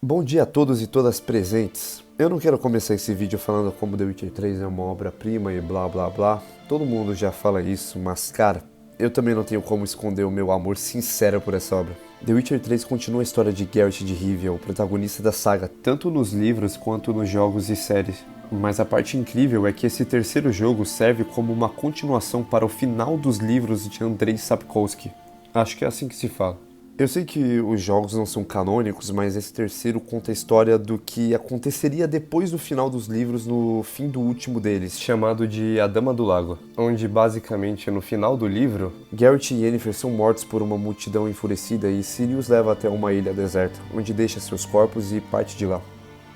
Bom dia a todos e todas presentes. Eu não quero começar esse vídeo falando como The Witcher 3 é uma obra-prima e blá blá blá. Todo mundo já fala isso, mas cara, eu também não tenho como esconder o meu amor sincero por essa obra. The Witcher 3 continua a história de Geralt de Rivia, o protagonista da saga, tanto nos livros quanto nos jogos e séries. Mas a parte incrível é que esse terceiro jogo serve como uma continuação para o final dos livros de Andrzej Sapkowski. Acho que é assim que se fala. Eu sei que os jogos não são canônicos, mas esse terceiro conta a história do que aconteceria depois do final dos livros no fim do último deles, chamado de A Dama do Lago, onde basicamente no final do livro, Geralt e Yennefer são mortos por uma multidão enfurecida e Ciri os leva até uma ilha deserta, onde deixa seus corpos e parte de lá.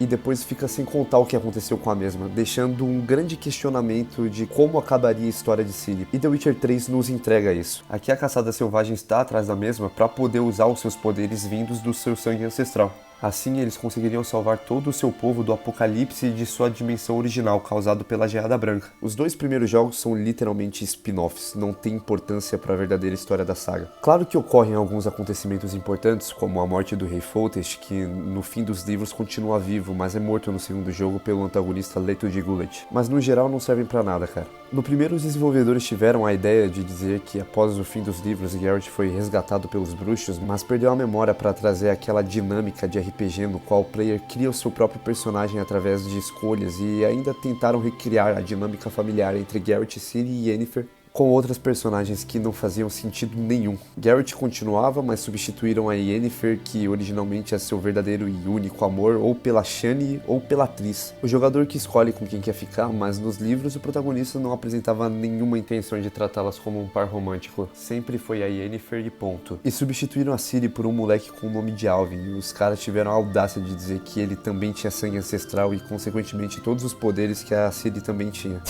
E depois fica sem contar o que aconteceu com a mesma, deixando um grande questionamento de como acabaria a história de Ciri. E The Witcher 3 nos entrega isso. Aqui a caçada selvagem está atrás da mesma para poder usar os seus poderes vindos do seu sangue ancestral. Assim, eles conseguiriam salvar todo o seu povo do apocalipse de sua dimensão original, causado pela Geada Branca. Os dois primeiros jogos são literalmente spin-offs, não tem importância para a verdadeira história da saga. Claro que ocorrem alguns acontecimentos importantes, como a morte do rei Foltest, que no fim dos livros continua vivo, mas é morto no segundo jogo pelo antagonista Leto de Gullet. Mas no geral não servem para nada, cara. No primeiro, os desenvolvedores tiveram a ideia de dizer que após o fim dos livros, Geralt foi resgatado pelos bruxos, mas perdeu a memória para trazer aquela dinâmica de RPG no qual o player cria o seu próprio personagem através de escolhas e ainda tentaram recriar a dinâmica familiar entre Geralt, Ciri e Yennefer com outras personagens que não faziam sentido nenhum. Geralt continuava, mas substituíram a Yennefer, que originalmente é seu verdadeiro e único amor, ou pela Shani ou pela atriz. O jogador que escolhe com quem quer ficar, mas nos livros o protagonista não apresentava nenhuma intenção de tratá-las como um par romântico. Sempre foi a Yennefer e ponto. E substituíram a Ciri por um moleque com o nome de Alvin, e os caras tiveram a audácia de dizer que ele também tinha sangue ancestral e consequentemente todos os poderes que a Ciri também tinha.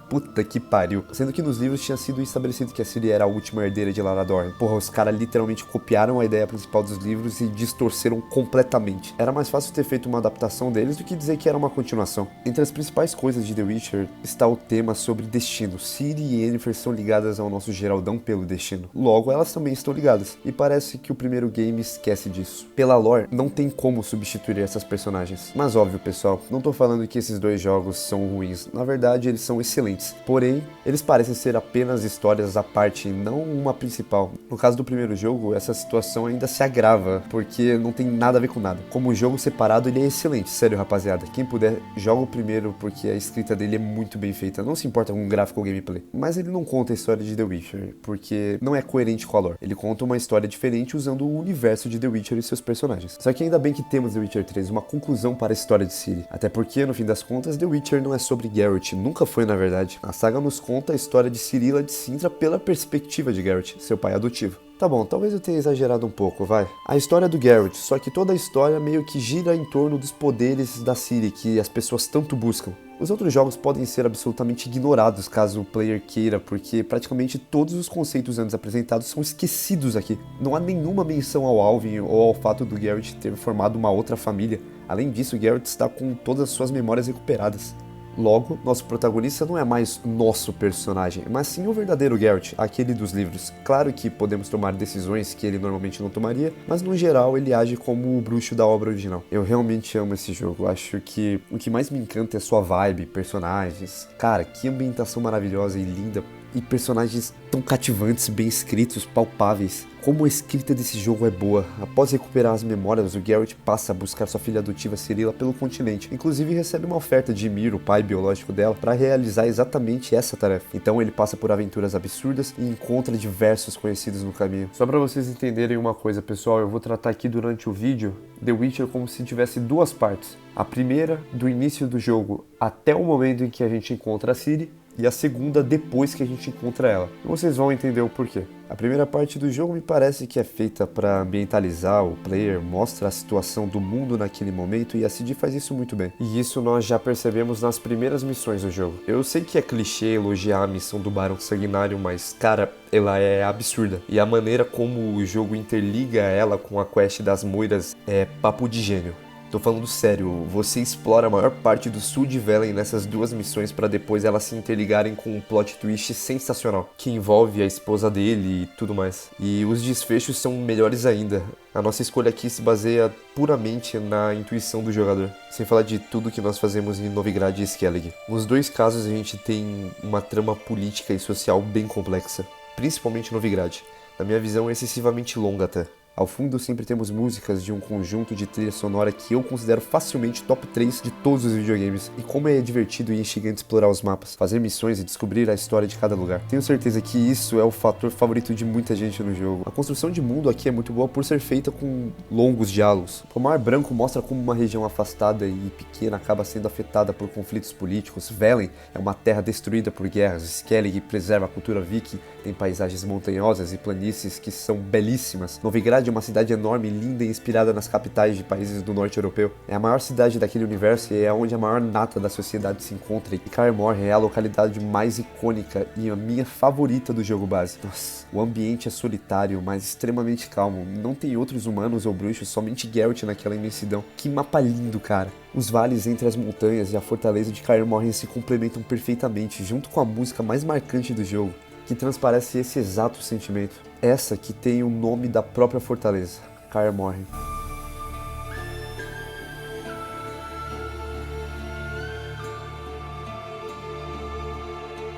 Puta que pariu. Sendo que nos livros tinha sido estabelecido que a Ciri era a última herdeira de Lara Dorne. Porra, os caras literalmente copiaram a ideia principal dos livros e distorceram completamente. Era mais fácil ter feito uma adaptação deles do que dizer que era uma continuação. Entre as principais coisas de The Witcher está o tema sobre destino. Ciri e Yennefer são ligadas ao nosso Geraldão pelo destino. Logo, elas também estão ligadas. E parece que o primeiro game esquece disso. Pela lore, não tem como substituir essas personagens. Mas óbvio, pessoal, não tô falando que esses dois jogos são ruins. Na verdade, eles são excelentes. Porém, eles parecem ser apenas histórias à parte, não uma principal. No caso do primeiro jogo, essa situação ainda se agrava, porque não tem nada a ver com nada. Como jogo separado, ele é excelente, sério rapaziada. Quem puder, joga o primeiro, porque a escrita dele é muito bem feita, não se importa com o gráfico ou gameplay. Mas ele não conta a história de The Witcher, porque não é coerente com a lore. Ele conta uma história diferente usando o universo de The Witcher e seus personagens. Só que ainda bem que temos The Witcher 3, uma conclusão para a história de Ciri. Até porque, no fim das contas, The Witcher não é sobre Geralt, nunca foi na verdade. A saga nos conta a história de Cirila de Sintra pela perspectiva de Geralt, seu pai adotivo. Tá bom, talvez eu tenha exagerado um pouco, vai. A história do Geralt, só que toda a história meio que gira em torno dos poderes da Ciri que as pessoas tanto buscam. Os outros jogos podem ser absolutamente ignorados caso o player queira, porque praticamente todos os conceitos antes apresentados são esquecidos aqui. Não há nenhuma menção ao Alvin ou ao fato do Geralt ter formado uma outra família. Além disso, Geralt está com todas as suas memórias recuperadas. Logo, nosso protagonista não é mais nosso personagem, mas sim o verdadeiro Geralt, aquele dos livros. Claro que podemos tomar decisões que ele normalmente não tomaria, mas no geral ele age como o bruxo da obra original. Eu realmente amo esse jogo, acho que o que mais me encanta é sua vibe, personagens. Cara, que ambientação maravilhosa e linda. E personagens tão cativantes, bem escritos, palpáveis. Como a escrita desse jogo é boa. Após recuperar as memórias, o Geralt passa a buscar sua filha adotiva Cirila pelo continente. Inclusive recebe uma oferta de Ymir, o pai biológico dela, para realizar exatamente essa tarefa. Então ele passa por aventuras absurdas e encontra diversos conhecidos no caminho. Só para vocês entenderem uma coisa, pessoal, eu vou tratar aqui durante o vídeo The Witcher como se tivesse duas partes. A primeira, do início do jogo até o momento em que a gente encontra a Ciri, e a segunda depois que a gente encontra ela. E vocês vão entender o porquê. A primeira parte do jogo me parece que é feita para ambientalizar o player, mostra a situação do mundo naquele momento e a CD faz isso muito bem. E isso nós já percebemos nas primeiras missões do jogo. Eu sei que é clichê elogiar a missão do Barão Sanguinário, mas cara, ela é absurda. E a maneira como o jogo interliga ela com a quest das Moiras é papo de gênio. Tô falando sério, você explora a maior parte do sul de Velen nessas duas missões pra depois elas se interligarem com um plot twist sensacional, que envolve a esposa dele e tudo mais. E os desfechos são melhores ainda. A nossa escolha aqui se baseia puramente na intuição do jogador, sem falar de tudo que nós fazemos em Novigrad e Skellige. Nos dois casos a gente tem uma trama política e social bem complexa, principalmente Novigrad. Na minha visão, excessivamente longa até. Ao fundo sempre temos músicas de um conjunto de trilha sonora que eu considero facilmente top 3 de todos os videogames. E como é divertido e instigante explorar os mapas, fazer missões e descobrir a história de cada lugar. Tenho certeza que isso é o fator favorito de muita gente no jogo. A construção de mundo aqui é muito boa por ser feita com longos diálogos. O Mar Branco mostra como uma região afastada e pequena acaba sendo afetada por conflitos políticos. Velen é uma terra destruída por guerras. Skellige preserva a cultura viking, tem paisagens montanhosas e planícies que são belíssimas. Novigrad é uma cidade enorme, linda e inspirada nas capitais de países do norte europeu. É a maior cidade daquele universo e é onde a maior nata da sociedade se encontra. E Kaer Morhen é a localidade mais icônica e a minha favorita do jogo base. Nossa, o ambiente é solitário, mas extremamente calmo. Não tem outros humanos ou bruxos, somente Geralt naquela imensidão. Que mapa lindo, cara! Os vales entre as montanhas e a fortaleza de Kaer Morhen se complementam perfeitamente, junto com a música mais marcante do jogo, que transparece esse exato sentimento. Essa que tem o nome da própria fortaleza, Kaer Morhen.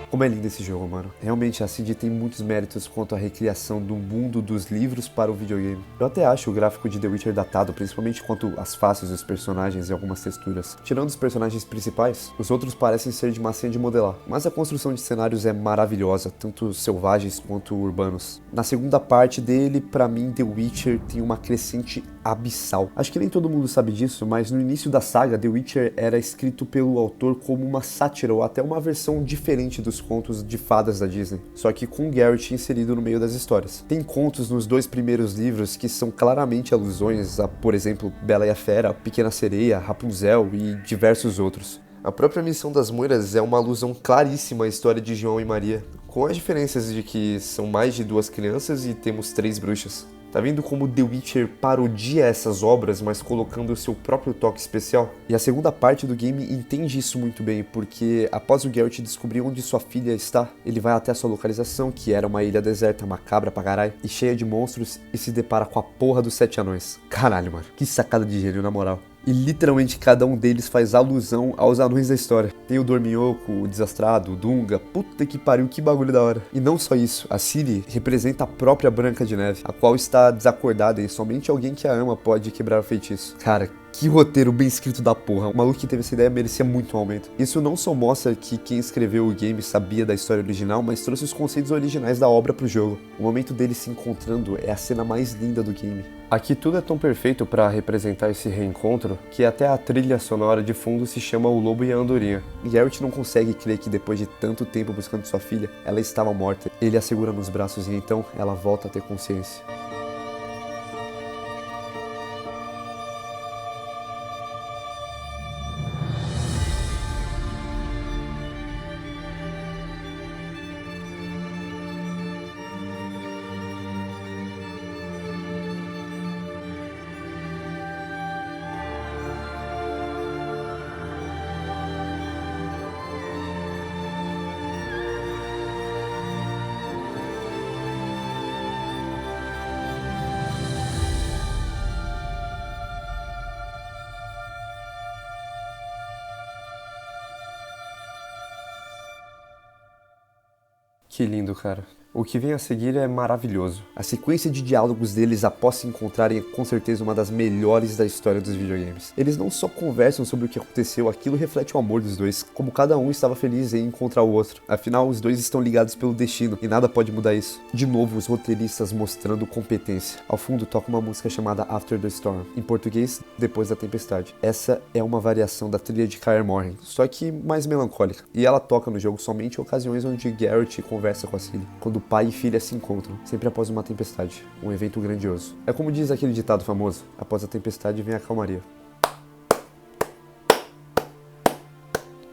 Como é lindo esse jogo, mano. Realmente a CD tem muitos méritos quanto à recriação do mundo dos livros para o videogame. Eu até acho o gráfico de The Witcher datado, principalmente quanto às faces dos personagens e algumas texturas. Tirando os personagens principais, os outros parecem ser de massinha de modelar. Mas a construção de cenários é maravilhosa, tanto selvagens quanto urbanos. Na segunda parte dele, pra mim, The Witcher tem uma crescente abissal. Acho que nem todo mundo sabe disso, mas no início da saga, The Witcher era escrito pelo autor como uma sátira ou até uma versão diferente dos contos de fadas da Disney, só que com Geralt inserido no meio das histórias. Tem contos nos dois primeiros livros que são claramente alusões a, por exemplo, Bela e a Fera, Pequena Sereia, Rapunzel e diversos outros. A própria Missão das Moiras é uma alusão claríssima à história de João e Maria, com as diferenças de que são mais de 2 crianças e temos 3 bruxas. Tá vendo como The Witcher parodia essas obras, mas colocando o seu próprio toque especial? E a segunda parte do game entende isso muito bem, porque após o Geralt descobrir onde sua filha está, ele vai até a sua localização, que era uma ilha deserta, macabra pra caralho, e cheia de monstros, e se depara com a porra dos 7 anões. Caralho, mano, que sacada de gênio, na moral. E literalmente cada um deles faz alusão aos anões da história. Tem o Dorminhoco, o Desastrado, o Dunga, puta que pariu, que bagulho da hora. E não só isso, a Ciri representa a própria Branca de Neve, a qual está desacordada e somente alguém que a ama pode quebrar o feitiço. Cara, que roteiro bem escrito da porra. O maluco que teve essa ideia merecia muito um aumento. Isso não só mostra que quem escreveu o game sabia da história original, mas trouxe os conceitos originais da obra pro jogo. O momento deles se encontrando é a cena mais linda do game. Aqui tudo é tão perfeito para representar esse reencontro que até a trilha sonora de fundo se chama O Lobo e a Andorinha. Geralt não consegue crer que depois de tanto tempo buscando sua filha, ela estava morta. Ele a segura nos braços e então ela volta a ter consciência. Que lindo, cara. O que vem a seguir é maravilhoso. A sequência de diálogos deles após se encontrarem é com certeza uma das melhores da história dos videogames. Eles não só conversam sobre o que aconteceu, aquilo reflete o amor dos dois, como cada um estava feliz em encontrar o outro. Afinal, os dois estão ligados pelo destino e nada pode mudar isso. De novo, os roteiristas mostrando competência. Ao fundo toca uma música chamada After the Storm, em português, Depois da Tempestade. Essa é uma variação da trilha de Kaer Morhen, só que mais melancólica. E ela toca no jogo somente em ocasiões onde Geralt conversa com a Ciri, quando pai e filha se encontram, sempre após uma tempestade, um evento grandioso. É como diz aquele ditado famoso, após a tempestade vem a calmaria.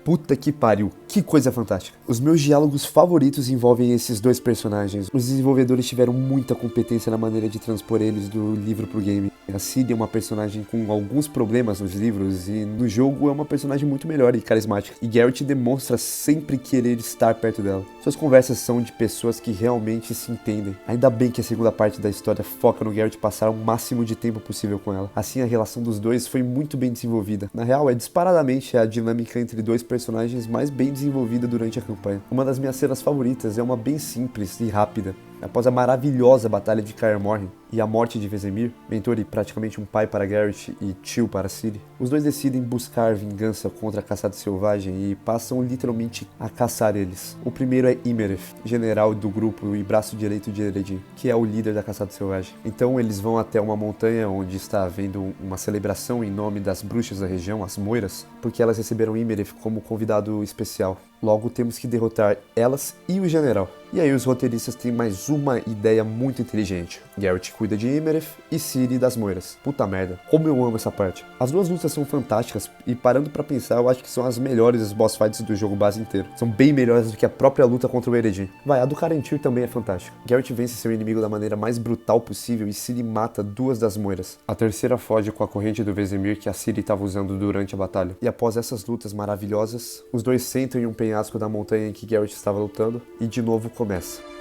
Puta que pariu, que coisa fantástica. Os meus diálogos favoritos envolvem esses dois personagens. Os desenvolvedores tiveram muita competência na maneira de transpor eles do livro pro game. A Ciri é uma personagem com alguns problemas nos livros e no jogo é uma personagem muito melhor e carismática. E Geralt demonstra sempre querer estar perto dela. Suas conversas são de pessoas que realmente se entendem. Ainda bem que a segunda parte da história foca no Geralt passar o máximo de tempo possível com ela. Assim, a relação dos dois foi muito bem desenvolvida. Na real, é disparadamente a dinâmica entre dois personagens mais bem desenvolvida durante a campanha. Uma das minhas cenas favoritas é uma bem simples e rápida. Após a maravilhosa batalha de Kaer Morhen e a morte de Vesemir, mentor e praticamente um pai para Geralt e tio para Ciri, os dois decidem buscar vingança contra a caçada selvagem e passam literalmente a caçar eles. O primeiro é Imerith, general do grupo e braço direito de Eredin, que é o líder da caçada selvagem. Então eles vão até uma montanha onde está havendo uma celebração em nome das bruxas da região, as Moiras, porque elas receberam Imerith como convidado especial. Logo temos que derrotar elas e o general. E aí os roteiristas têm mais uma ideia muito inteligente. Geralt cuida de Imerith e Ciri das Moiras. Puta merda, como eu amo essa parte. As duas lutas são fantásticas e parando pra pensar, eu acho que são as melhores boss fights do jogo base inteiro. São bem melhores do que a própria luta contra o Eredin. Vai, a do Caranthir também é fantástica. Geralt vence seu inimigo da maneira mais brutal possível e Ciri mata duas das Moiras. A terceira foge com a corrente do Vesemir que a Ciri estava usando durante a batalha. E após essas lutas maravilhosas, os dois sentam em um penhasco da montanha em que Geralt estava lutando e de novo começa.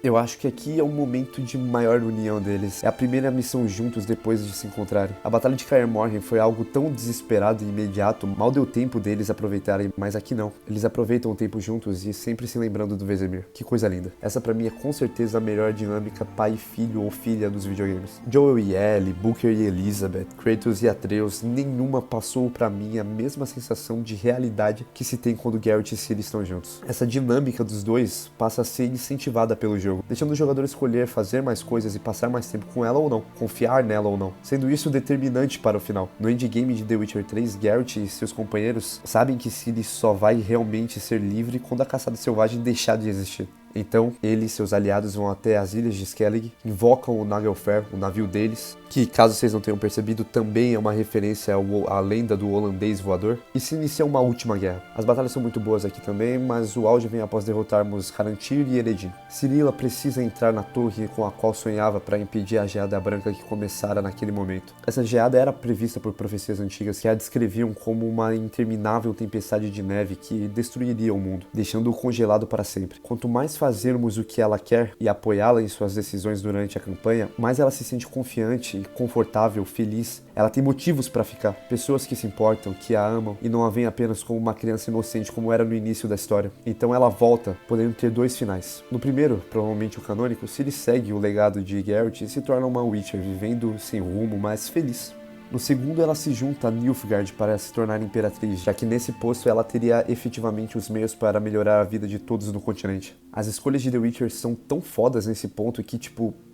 Eu acho que aqui é o momento de maior união deles. É a primeira missão juntos depois de se encontrarem. A batalha de Kaer Morhen foi algo tão desesperado e imediato, mal deu tempo deles aproveitarem, mas aqui não. Eles aproveitam o tempo juntos e sempre se lembrando do Vesemir. Que coisa linda. Essa pra mim é com certeza a melhor dinâmica pai e filho ou filha dos videogames. Joel e Ellie, Booker e Elizabeth, Kratos e Atreus, nenhuma passou pra mim a mesma sensação de realidade que se tem quando Geralt e Ciri estão juntos. Essa dinâmica dos dois passa a ser incentivada pelo jogo, deixando o jogador escolher fazer mais coisas e passar mais tempo com ela ou não, confiar nela ou não, sendo isso determinante para o final. No endgame de The Witcher 3, Geralt e seus companheiros sabem que Ciri só vai realmente ser livre quando a caçada selvagem deixar de existir. Então, ele e seus aliados vão até as ilhas de Skellig, invocam o Nagelfar, o navio deles, que, caso vocês não tenham percebido, também é uma referência à lenda do holandês voador, e se inicia uma última guerra. As batalhas são muito boas aqui também, mas o auge vem após derrotarmos Caranthir e Eredin. Cirilla precisa entrar na torre com a qual sonhava para impedir a geada branca que começara naquele momento. Essa geada era prevista por profecias antigas que a descreviam como uma interminável tempestade de neve que destruiria o mundo, deixando-o congelado para sempre. Quanto mais fazermos o que ela quer e apoiá-la em suas decisões durante a campanha, mais ela se sente confiante, confortável, feliz. Ela tem motivos para ficar, pessoas que se importam, que a amam e não a veem apenas como uma criança inocente como era no início da história. Então ela volta, podendo ter dois finais. No primeiro, provavelmente o canônico, Ciri segue o legado de Geralt e se torna uma Witcher, vivendo sem rumo, mas feliz. No segundo, ela se junta a Nilfgaard para se tornar imperatriz, já que nesse posto ela teria efetivamente os meios para melhorar a vida de todos no continente. As escolhas de The Witcher são tão fodas nesse ponto que,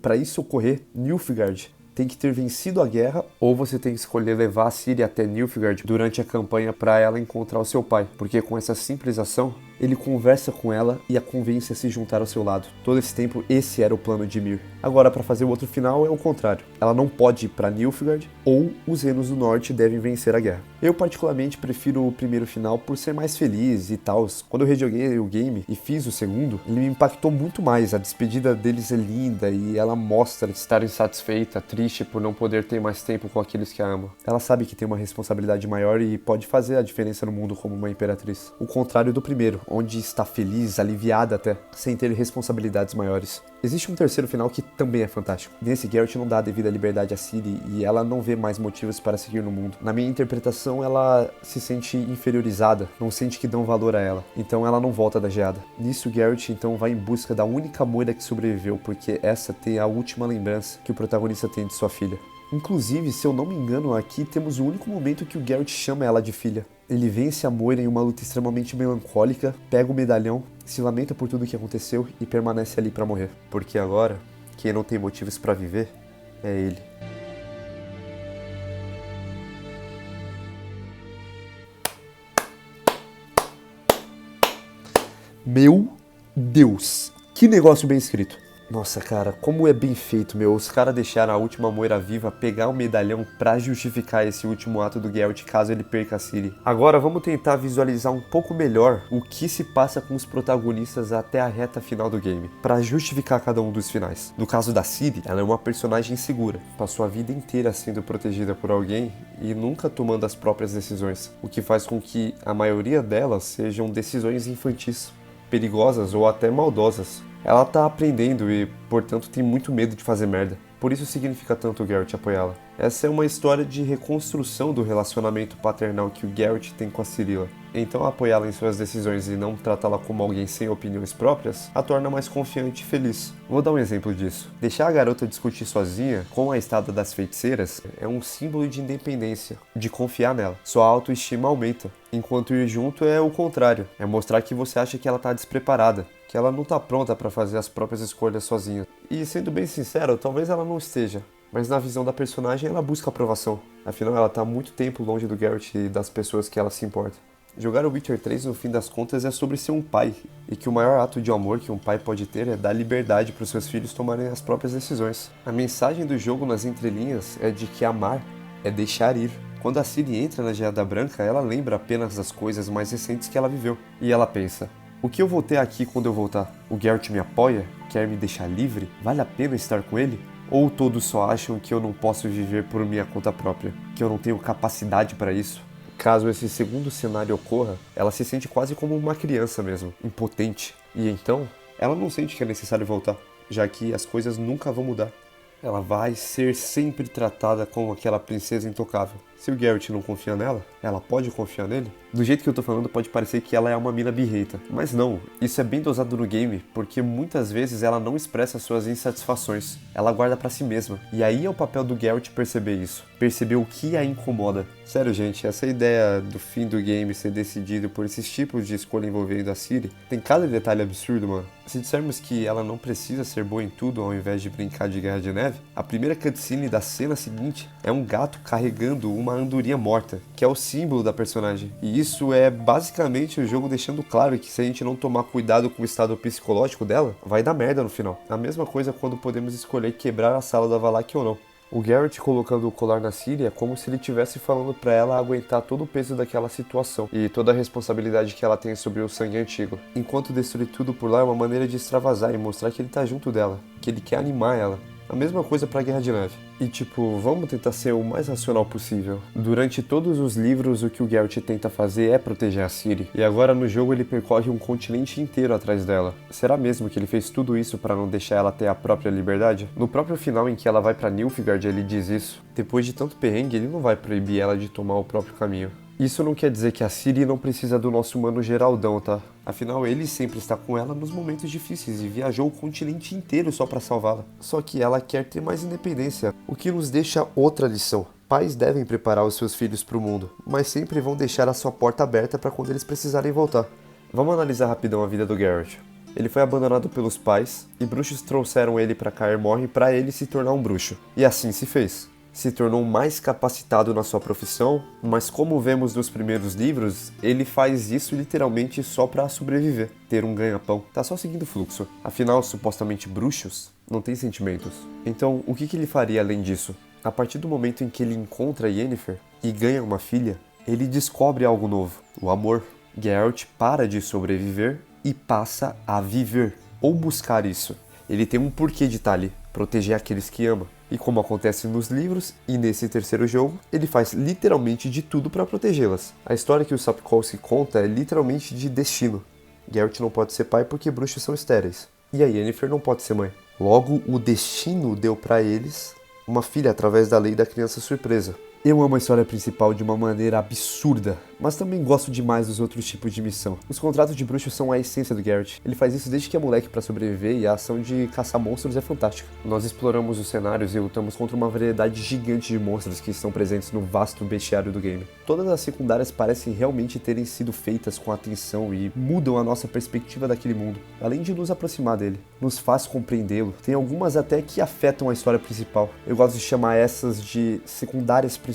para isso ocorrer, Nilfgaard tem que ter vencido a guerra, ou você tem que escolher levar a Ciri até Nilfgaard durante a campanha para ela encontrar o seu pai, porque com essa simples ação, ele conversa com ela e a convence a se juntar ao seu lado. Todo esse tempo, esse era o plano de Mir. Agora, para fazer o outro final, é o contrário. Ela não pode ir para Nilfgaard, ou os Reinos do Norte devem vencer a guerra. Eu, particularmente, prefiro o primeiro final por ser mais feliz e tal. Quando eu rejoguei o game e fiz o segundo, ele me impactou muito mais. A despedida deles é linda e ela mostra estar insatisfeita, triste por não poder ter mais tempo com aqueles que a amam. Ela sabe que tem uma responsabilidade maior e pode fazer a diferença no mundo como uma imperatriz. O contrário do primeiro, onde está feliz, aliviada até, sem ter responsabilidades maiores. Existe um terceiro final que também é fantástico. Nesse, Geralt não dá a devida liberdade a Ciri e ela não vê mais motivos para seguir no mundo. Na minha interpretação, ela se sente inferiorizada, não sente que dão valor a ela. Então ela não volta da geada. Nisso, Geralt então vai em busca da única moira que sobreviveu, porque essa tem a última lembrança que o protagonista tem de sua filha. Inclusive, se eu não me engano, aqui temos o único momento que o Geralt chama ela de filha. Ele vence a Moira em uma luta extremamente melancólica, pega o medalhão, se lamenta por tudo o que aconteceu e permanece ali pra morrer. Porque agora, quem não tem motivos pra viver é ele. Meu Deus, que negócio bem escrito. Nossa, cara, como é bem feito, meu. Os caras deixaram a última Moira viva pegar o medalhão pra justificar esse último ato do Geralt caso ele perca a Ciri. Agora vamos tentar visualizar um pouco melhor o que se passa com os protagonistas até a reta final do game, pra justificar cada um dos finais. No caso da Ciri, ela é uma personagem insegura, passou a vida inteira sendo protegida por alguém e nunca tomando as próprias decisões, o que faz com que a maioria delas sejam decisões infantis, perigosas ou até maldosas. Ela tá aprendendo e, portanto, tem muito medo de fazer merda. Por isso significa tanto o Geralt apoiá-la. Essa é uma história de reconstrução do relacionamento paternal que o Geralt tem com a Cirilla. Então apoiá-la em suas decisões e não tratá-la como alguém sem opiniões próprias a torna mais confiante e feliz. Vou dar um exemplo disso. Deixar a garota discutir sozinha com a estada das feiticeiras é um símbolo de independência, de confiar nela. Sua autoestima aumenta, enquanto ir junto é o contrário. É mostrar que você acha que ela tá despreparada, que ela não tá pronta para fazer as próprias escolhas sozinha. E sendo bem sincero, talvez ela não esteja. Mas na visão da personagem ela busca aprovação. Afinal, ela tá há muito tempo longe do Geralt e das pessoas que ela se importa. Jogar o Witcher 3 no fim das contas é sobre ser um pai, e que o maior ato de amor que um pai pode ter é dar liberdade para os seus filhos tomarem as próprias decisões. A mensagem do jogo nas entrelinhas é de que amar é deixar ir. Quando a Ciri entra na Geada Branca, ela lembra apenas das coisas mais recentes que ela viveu. E ela pensa: o que eu vou ter aqui quando eu voltar? O Geralt me apoia? Quer me deixar livre? Vale a pena estar com ele? Ou todos só acham que eu não posso viver por minha conta própria? Que eu não tenho capacidade para isso? Caso esse segundo cenário ocorra, ela se sente quase como uma criança mesmo, impotente. E então, ela não sente que é necessário voltar, já que as coisas nunca vão mudar. Ela vai ser sempre tratada como aquela princesa intocável. Se o Geralt não confia nela, ela pode confiar nele? Do jeito que eu tô falando, pode parecer que ela é uma mina birrenta. Mas não, isso é bem dosado no game, porque muitas vezes ela não expressa suas insatisfações. Ela guarda pra si mesma. E aí é o papel do Geralt perceber isso. Perceber o que a incomoda. Sério, gente, essa ideia do fim do game ser decidido por esses tipos de escolha envolvendo a Ciri, tem cada detalhe absurdo, mano. Se dissermos que ela não precisa ser boa em tudo ao invés de brincar de Guerra de Neve, a primeira cutscene da cena seguinte é um gato carregando uma andorinha morta, que é o símbolo da personagem. E isso é basicamente o jogo deixando claro que se a gente não tomar cuidado com o estado psicológico dela, vai dar merda no final. A mesma coisa quando podemos escolher quebrar a sala da Valak ou não. O Geralt colocando o colar na Ciri é como se ele estivesse falando pra ela aguentar todo o peso daquela situação e toda a responsabilidade que ela tem sobre o sangue antigo. Enquanto destruir tudo por lá é uma maneira de extravasar e mostrar que ele tá junto dela, que ele quer animar ela. A mesma coisa pra Guerra de Neve. E tipo, vamos tentar ser o mais racional possível. Durante todos os livros, o que o Geralt tenta fazer é proteger a Ciri. E agora no jogo ele percorre um continente inteiro atrás dela. Será mesmo que ele fez tudo isso pra não deixar ela ter a própria liberdade? No próprio final em que ela vai pra Nilfgaard, ele diz isso. Depois de tanto perrengue, ele não vai proibir ela de tomar o próprio caminho. Isso não quer dizer que a Ciri não precisa do nosso humano Geraldão, tá? Afinal, ele sempre está com ela nos momentos difíceis e viajou o continente inteiro só pra salvá-la. Só que ela quer ter mais independência, o que nos deixa outra lição. Pais devem preparar os seus filhos para o mundo, mas sempre vão deixar a sua porta aberta para quando eles precisarem voltar. Vamos analisar rapidão a vida do Geralt. Ele foi abandonado pelos pais e bruxos trouxeram ele para Kaer Morhen para ele se tornar um bruxo. E assim se fez. Se tornou mais capacitado na sua profissão, mas como vemos nos primeiros livros, ele faz isso literalmente só para sobreviver, ter um ganha-pão. Tá só seguindo o fluxo. Afinal, supostamente bruxos não têm sentimentos. Então, o que ele faria além disso? A partir do momento em que ele encontra Yennefer e ganha uma filha, ele descobre algo novo, o amor. Geralt para de sobreviver e passa a viver, ou buscar isso. Ele tem um porquê de estar ali, proteger aqueles que ama. E como acontece nos livros e nesse terceiro jogo, ele faz literalmente de tudo para protegê-las. A história que o Sapkowski conta é literalmente de destino. Geralt não pode ser pai porque bruxos são estéreis. E a Yennefer não pode ser mãe. Logo, o destino deu para eles uma filha através da lei da criança surpresa. Eu amo a história principal de uma maneira absurda, mas também gosto demais dos outros tipos de missão. Os contratos de bruxo são a essência do Geralt. Ele faz isso desde que é moleque para sobreviver e a ação de caçar monstros é fantástica. Nós exploramos os cenários e lutamos contra uma variedade gigante de monstros que estão presentes no vasto bestiário do game. Todas as secundárias parecem realmente terem sido feitas com atenção e mudam a nossa perspectiva daquele mundo, além de nos aproximar dele, nos faz compreendê-lo. Tem algumas até que afetam a história principal. Eu gosto de chamar essas de secundárias principais.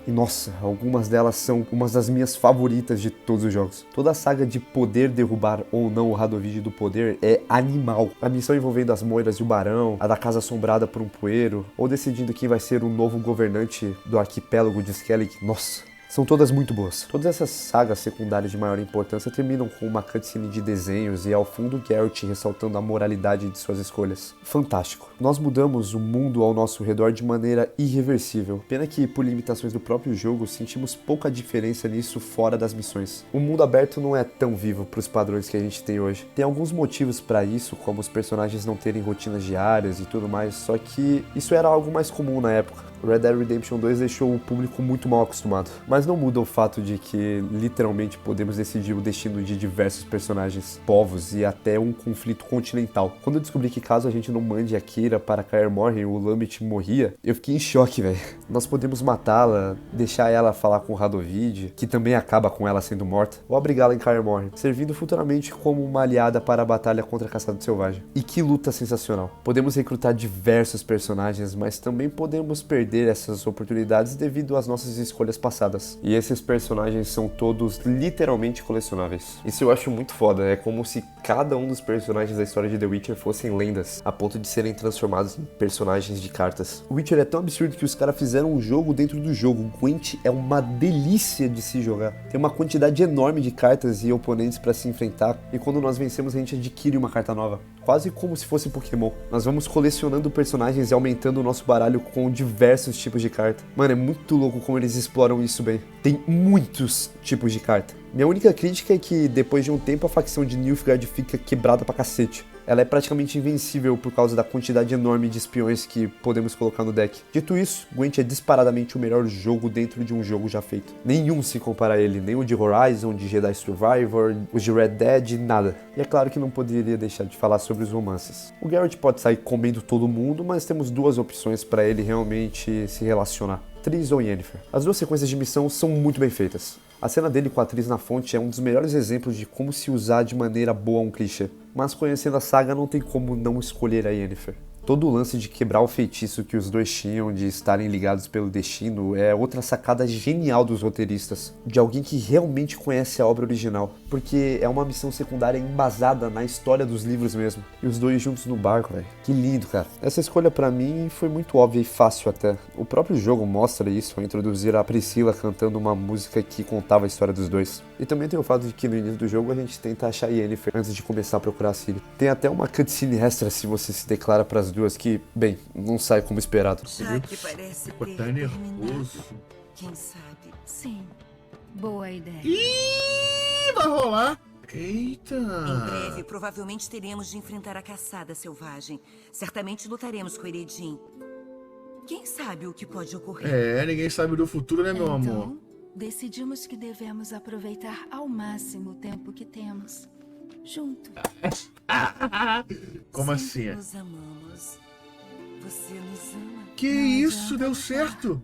E nossa, algumas delas são umas das minhas favoritas de todos os jogos. Toda a saga de poder derrubar ou não o Radovid do poder é animal. A missão envolvendo as moiras e o barão, a da casa assombrada por um poeiro, ou decidindo quem vai ser o novo governante do arquipélago de Skellig, nossa. São todas muito boas. Todas essas sagas secundárias de maior importância terminam com uma cutscene de desenhos e ao fundo Geralt ressaltando a moralidade de suas escolhas. Fantástico. Nós mudamos o mundo ao nosso redor de maneira irreversível. Pena que, por limitações do próprio jogo, sentimos pouca diferença nisso fora das missões. O mundo aberto não é tão vivo para os padrões que a gente tem hoje. Tem alguns motivos para isso, como os personagens não terem rotinas diárias e tudo mais, só que isso era algo mais comum na época. Red Dead Redemption 2 deixou o público muito mal acostumado, mas não muda o fato de que literalmente podemos decidir o destino de diversos personagens, povos e até um conflito continental. Quando eu descobri que caso a gente não mande a Keira para Kaer Morhen, o Lambert morria, eu fiquei em choque, velho. Nós podemos matá-la, deixar ela falar com o Radovid, que também acaba com ela sendo morta, ou abrigá-la em Kaer Morhen, servindo futuramente como uma aliada para a batalha contra a Caçada Selvagem. E que luta sensacional. Podemos recrutar diversos personagens, mas também podemos perder essas oportunidades devido às nossas escolhas passadas. E esses personagens são todos literalmente colecionáveis. Isso eu acho muito foda, é como se cada um dos personagens da história de The Witcher fossem lendas, a ponto de serem transformados em personagens de cartas. O Witcher é tão absurdo que os caras fizeram um jogo dentro do jogo. Gwent é uma delícia de se jogar. Tem uma quantidade enorme de cartas e oponentes para se enfrentar, e quando nós vencemos a gente adquire uma carta nova. Quase como se fosse Pokémon. Nós vamos colecionando personagens e aumentando o nosso baralho com diversos tipos de carta. Mano, é muito louco como eles exploram isso bem. Tem muitos tipos de carta. Minha única crítica é que depois de um tempo a facção de Nilfgaard fica quebrada pra cacete. Ela é praticamente invencível por causa da quantidade enorme de espiões que podemos colocar no deck. Dito isso, Gwent é disparadamente o melhor jogo dentro de um jogo já feito. Nenhum se compara a ele, nem o de Horizon, de Jedi Survivor, os de Red Dead, nada. E é claro que não poderia deixar de falar sobre os romances. O Geralt pode sair comendo todo mundo, mas temos duas opções para ele realmente se relacionar. Triss ou Yennefer. As duas sequências de missão são muito bem feitas. A cena dele com a Triss na fonte é um dos melhores exemplos de como se usar de maneira boa um clichê. Mas conhecendo a saga não tem como não escolher a Yennefer. Todo o lance de quebrar o feitiço que os dois tinham de estarem ligados pelo destino é outra sacada genial dos roteiristas, de alguém que realmente conhece a obra original, porque é uma missão secundária embasada na história dos livros mesmo. E os dois juntos no barco, velho. Que lindo, cara. Essa escolha pra mim foi muito óbvia e fácil até. O próprio jogo mostra isso ao introduzir a Priscila cantando uma música que contava a história dos dois. E também tem o fato de que no início do jogo a gente tenta achar Yennefer antes de começar a procurar a Ciri. Tem até uma cutscene extra se você se declara pras duas que, bem, não sai como esperado. Já que parece ter Tá nervoso. Quem sabe? Sim, boa ideia. Ih, vai rolar. Eita. Em breve, provavelmente teremos de enfrentar a caçada selvagem. Certamente lutaremos com Eredin. Quem sabe o que pode ocorrer? É, ninguém sabe do futuro, né, meu amor? Então, decidimos que devemos aproveitar ao máximo o tempo que temos. Junto. Como Sempre assim? nos amamos. Você nos ama. Que Não isso, adianta deu lutar. certo.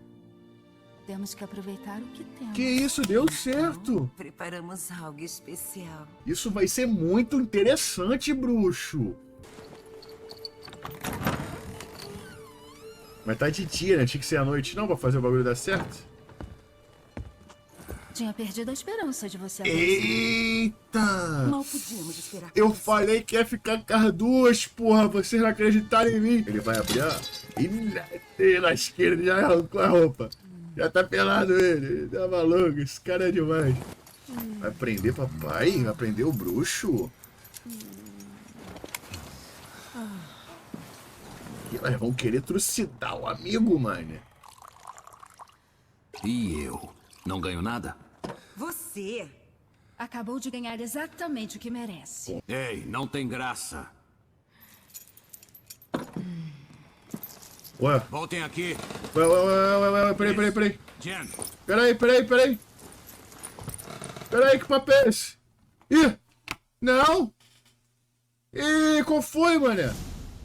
Temos que aproveitar o que temos. Que isso, deu certo. Preparamos algo especial. Isso vai ser muito interessante, bruxo. Mas tá de dia, né? Tinha que ser à noite não pra fazer o bagulho dar certo? Tinha perdido a esperança de você aparecer. Eita! Mal podíamos esperar. Eu por isso. falei que ia ficar com as duas, porra. Vocês não acreditaram em mim. Ele vai abrir, ó. Ih, na esquerda já arrancou a roupa. Já tá pelado ele. Tá maluco. Esse cara é demais. Vai prender papai? Vai prender o bruxo? E elas vão querer trucidar o amigo, mano. E eu? Não ganho nada? Você? Acabou de ganhar exatamente o que merece. Ei, não tem graça. Ué, Voltem aqui. ué, peraí. Jen, Peraí. Peraí, que papo é esse? Ih, não. Ih, qual foi, mané?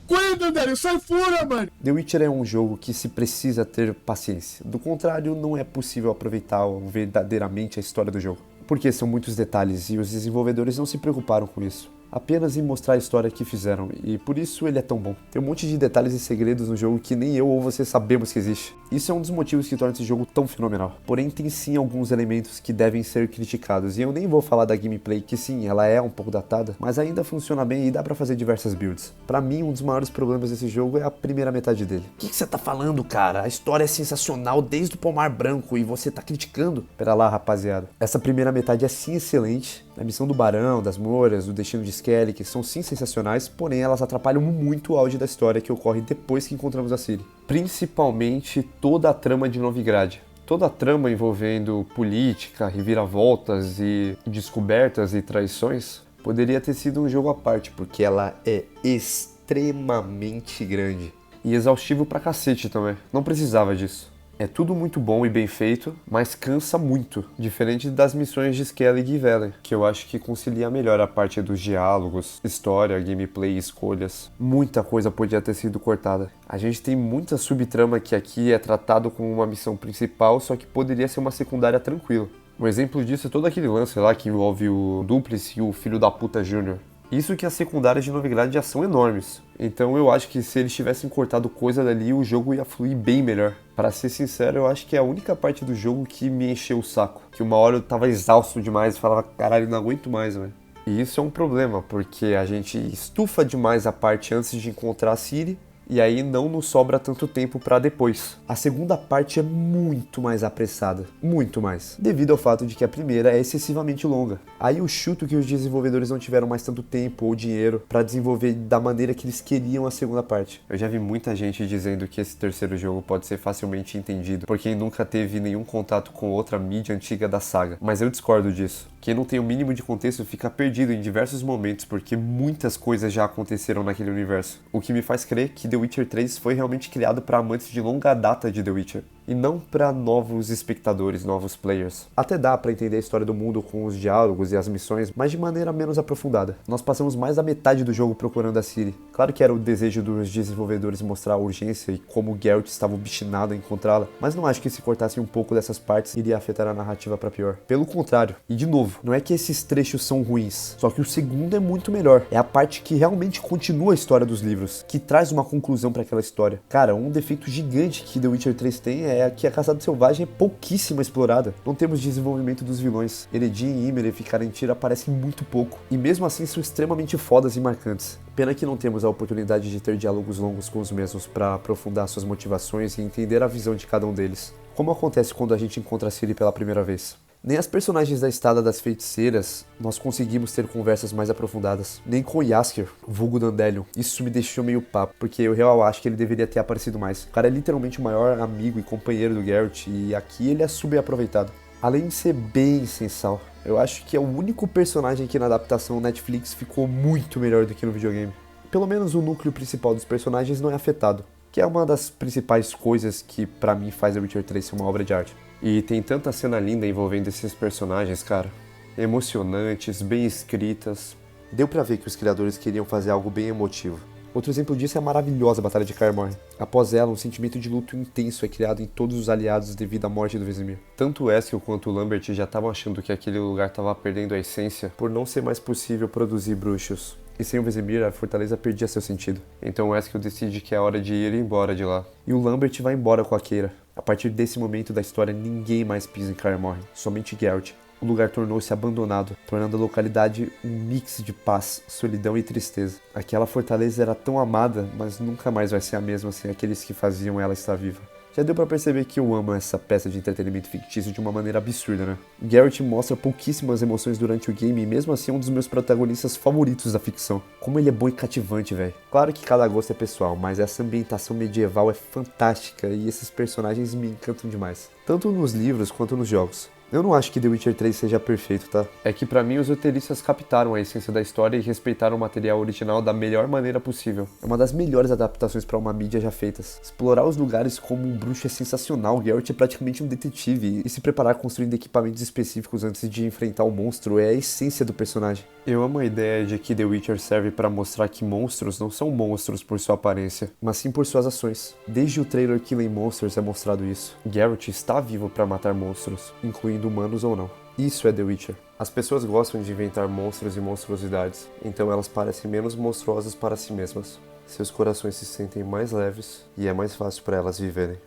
Cuida, Dario, sai fora, mano. The Witcher é um jogo que se precisa ter paciência. Do contrário, não é possível aproveitar verdadeiramente a história do jogo. Porque são muitos detalhes e os desenvolvedores não se preocuparam com isso. apenas em mostrar a história que fizeram, e por isso ele é tão bom. Tem um monte de detalhes e segredos no jogo que nem eu ou você sabemos que existe. Isso é um dos motivos que torna esse jogo tão fenomenal. Porém, tem sim alguns elementos que devem ser criticados, e eu nem vou falar da gameplay, que sim, ela é um pouco datada, mas ainda funciona bem e dá pra fazer diversas builds. Pra mim, um dos maiores problemas desse jogo é a primeira metade dele. O que você tá falando, cara? A história é sensacional desde o Pomar Branco e você tá criticando? Pera lá, rapaziada. Essa primeira metade é sim excelente. A missão do Barão, das Moras, o destino de Skellig são sim sensacionais, porém elas atrapalham muito o auge da história que ocorre depois que encontramos a Ciri. Principalmente toda a trama de Novigrad. Toda a trama envolvendo política, reviravoltas e descobertas e traições poderia ter sido um jogo à parte, porque ela é extremamente grande. E exaustivo pra cacete também. Não precisava disso. É tudo muito bom e bem feito, mas cansa muito, diferente das missões de Skellig e Velen, que eu acho que concilia melhor a parte dos diálogos, história, gameplay e escolhas. Muita coisa podia ter sido cortada. A gente tem muita subtrama que aqui é tratado como uma missão principal, só que poderia ser uma secundária tranquila. Um exemplo disso é todo aquele lance lá que envolve o Dúplice e o filho da puta Júnior. Isso que as secundárias de Novigrad já são enormes, então eu acho que se eles tivessem cortado coisa dali, o jogo ia fluir bem melhor. Pra ser sincero, eu acho que é a única parte do jogo que me encheu o saco, que uma hora eu tava exausto demais e falava, caralho, não aguento mais, velho. E isso é um problema, porque a gente estufa demais a parte antes de encontrar a Ciri, e aí não nos sobra tanto tempo pra depois. A segunda parte é muito mais apressada, muito mais, devido ao fato de que a primeira é excessivamente longa. Aí eu chuto que os desenvolvedores não tiveram mais tanto tempo ou dinheiro pra desenvolver da maneira que eles queriam a segunda parte. Eu já vi muita gente dizendo que esse terceiro jogo pode ser facilmente entendido por quem nunca teve nenhum contato com outra mídia antiga da saga, mas eu discordo disso. Quem não tem o mínimo de contexto fica perdido em diversos momentos porque muitas coisas já aconteceram naquele universo, o que me faz crer que The Witcher 3 foi realmente criado para amantes de longa data de The Witcher, e não para novos espectadores, novos players. Até dá para entender a história do mundo com os diálogos e as missões, mas de maneira menos aprofundada. Nós passamos mais da metade do jogo procurando a Ciri. Claro que era o desejo dos desenvolvedores mostrar a urgência e como Geralt estava obstinado em encontrá-la, mas não acho que se cortasse um pouco dessas partes iria afetar a narrativa para pior. Pelo contrário, e de novo, não é que esses trechos são ruins, só que o segundo é muito melhor. É a parte que realmente continua a história dos livros, que traz uma conclusão para aquela história. Cara, um defeito gigante que The Witcher 3 tem é que a Caçada Selvagem é pouquíssimo explorada. Não temos desenvolvimento dos vilões. Eredin e Ymir e Ficarentira aparecem muito pouco, e mesmo assim são extremamente fodas e marcantes. Pena que não temos a oportunidade de ter diálogos longos com os mesmos para aprofundar suas motivações e entender a visão de cada um deles, como acontece quando a gente encontra a Ciri pela primeira vez. Nem as personagens da Estada das Feiticeiras nós conseguimos ter conversas mais aprofundadas. Nem com Jaskier, vulgo Dandelion. Isso me deixou meio papo, porque eu real acho que ele deveria ter aparecido mais. O cara é literalmente o maior amigo e companheiro do Geralt, e aqui ele é subaproveitado. Além de ser bem sensal, eu acho que é o único personagem que na adaptação Netflix ficou muito melhor do que no videogame. Pelo menos o núcleo principal dos personagens não é afetado, que é uma das principais coisas que pra mim faz The Witcher 3 ser uma obra de arte. E tem tanta cena linda envolvendo esses personagens, cara. Emocionantes, bem escritas. Deu pra ver que os criadores queriam fazer algo bem emotivo. Outro exemplo disso é a maravilhosa Batalha de Kaer Morhen. Após ela, um sentimento de luto intenso é criado em todos os aliados devido à morte do Vesemir. Tanto o Eskel quanto o Lambert já estavam achando que aquele lugar estava perdendo a essência por não ser mais possível produzir bruxos. E sem o Vesemir, a fortaleza perdia seu sentido. Então o Eskel decide que é hora de ir embora de lá. E o Lambert vai embora com a Keira. A partir desse momento da história, ninguém mais pisa em Kaer Morhen, somente Geralt. O lugar tornou-se abandonado, tornando a localidade um mix de paz, solidão e tristeza. Aquela fortaleza era tão amada, mas nunca mais vai ser a mesma sem aqueles que faziam ela estar viva. Já deu pra perceber que eu amo essa peça de entretenimento fictício de uma maneira absurda, né? Geralt mostra pouquíssimas emoções durante o game e mesmo assim é um dos meus protagonistas favoritos da ficção. Como ele é bom e cativante, velho. Claro que cada gosto é pessoal, mas essa ambientação medieval é fantástica e esses personagens me encantam demais. Tanto nos livros quanto nos jogos. Eu não acho que The Witcher 3 seja perfeito, tá? É que pra mim os roteiristas captaram a essência da história e respeitaram o material original da melhor maneira possível. É uma das melhores adaptações pra uma mídia já feitas. Explorar os lugares como um bruxo é sensacional, Geralt é praticamente um detetive, e se preparar construindo equipamentos específicos antes de enfrentar o monstro é a essência do personagem. Eu amo a ideia de que The Witcher serve pra mostrar que monstros não são monstros por sua aparência, mas sim por suas ações. Desde o trailer Killing Monsters é mostrado isso. Geralt está vivo pra matar monstros, incluindo humanos ou não. Isso é The Witcher. As pessoas gostam de inventar monstros e monstruosidades, então elas parecem menos monstruosas para si mesmas. Seus corações se sentem mais leves e é mais fácil para elas viverem.